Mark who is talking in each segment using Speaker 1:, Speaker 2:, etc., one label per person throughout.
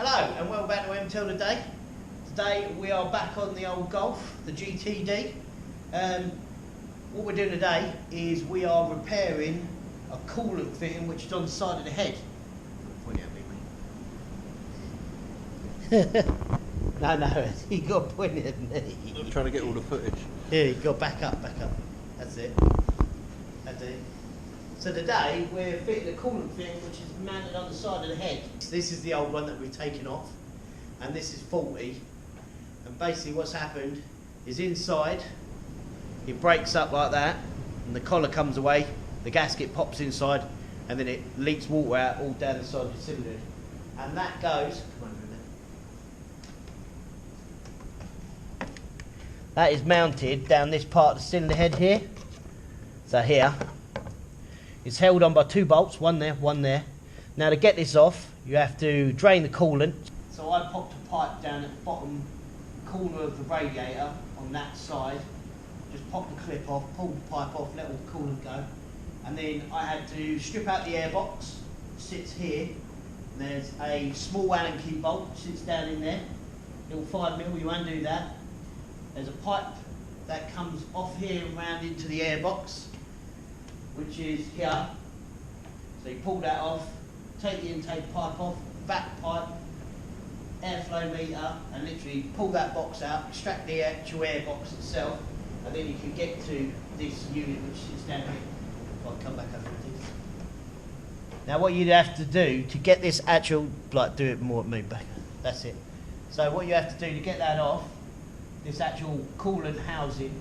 Speaker 1: Hello and welcome back to MTEL today. Today we are back on the old Golf, the GTD. What we're doing today is we are repairing a coolant fitting which is on the side of the head. Point at me, mate. No, you got to point it at me.
Speaker 2: I'm trying to get all the footage.
Speaker 1: Yeah, you got to back up. That's it. So today we're fitting a coolant fitting which is mounted on the side of the head. This is the old one that we've taken off, and this is faulty. And basically what's happened is inside it breaks up like that, and the collar comes away, the gasket pops inside, and then it leaks water out all down the side of the cylinder. And that goes, come on a minute. That is mounted down this part of the cylinder head here. So here, it's held on by two bolts, one there, one there. Now to get this off, you have to drain the coolant. So I popped a pipe down at the bottom corner of the radiator on that side. Just pop the clip off, pull the pipe off, let all the coolant go. And then I had to strip out the air box, sits here. There's a small Allen key bolt, sits down in there. Little 5mm, you undo that. There's a pipe that comes off here and round into the air box, which is here. So you pull that off, take the intake pipe off, back pipe, airflow meter, and literally pull that box out, extract the actual air box itself, and then you can get to this unit which sits down here. I'll come back over this. Now what you'd have to do to get this actual, like do it more, move back, that's it. So what you have to do to get that off, this actual coolant housing,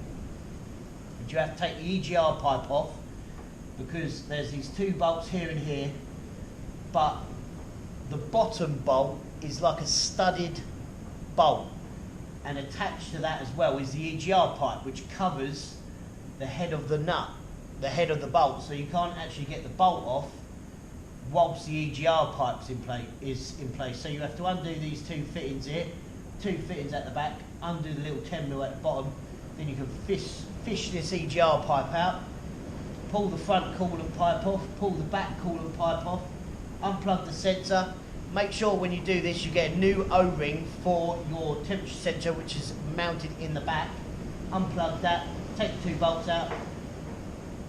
Speaker 1: you have to take the EGR pipe off, because there's these two bolts here and here, but the bottom bolt is like a studded bolt, and attached to that as well is the EGR pipe, which covers the head of the nut, the head of the bolt, so you can't actually get the bolt off whilst the EGR pipe's is in place. So you have to undo these two fittings here, two fittings at the back, undo the little 10mm at the bottom, then you can fish this EGR pipe out, pull the front coolant pipe off, pull the back coolant pipe off, unplug the sensor. Make sure when you do this you get a new O-ring for your temperature sensor, which is mounted in the back. Unplug that, take the two bolts out,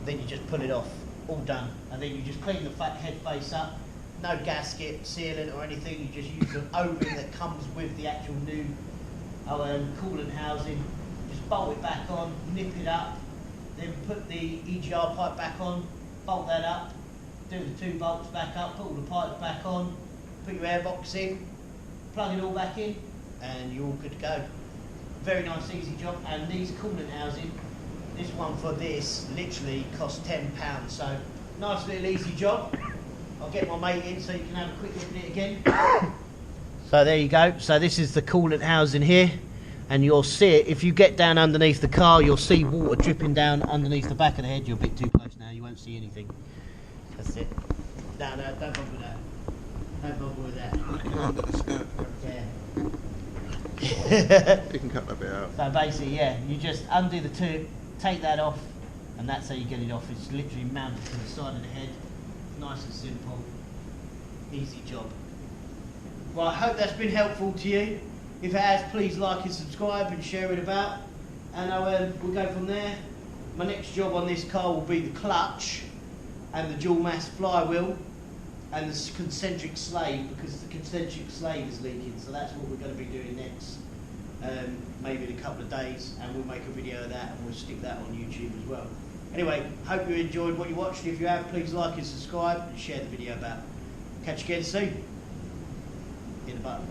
Speaker 1: then you just pull it off, all done. And then you just clean the head face up, no gasket, sealant or anything, you just use an O-ring that comes with the actual new coolant housing. Just bolt it back on, nip it up, then put the EGR pipe back on, bolt that up, do the two bolts back up, put all the pipes back on, put your air box in, plug it all back in, and you're all good to go. Very nice, easy job. And these coolant housing, this one for this literally cost £10. So nice little easy job. I'll get my mate in so you can have a quick look at it again. So there you go. So this is the coolant housing here, and you'll see it. If you get down underneath the car, you'll see water dripping down underneath the back of the head. You're a bit too close now, you won't see anything. That's it. No, don't bother with that. Don't bother with that.
Speaker 2: Looking under the skirt.
Speaker 1: Yeah.
Speaker 2: You can cut that bit out.
Speaker 1: So basically, yeah, you just undo the tube, take that off, and that's how you get it off. It's literally mounted to the side of the head. Nice and simple. Easy job. Well, I hope that's been helpful to you. If it has, please like and subscribe and share it about. And we'll go from there. My next job on this car will be the clutch and the dual mass flywheel and the concentric slave, because the concentric slave is leaking. So that's what we're going to be doing next. Maybe in a couple of days, and we'll make a video of that and we'll stick that on YouTube as well. Anyway, hope you enjoyed what you watched. If you have, please like and subscribe and share the video about. Catch you again soon. Hit the button.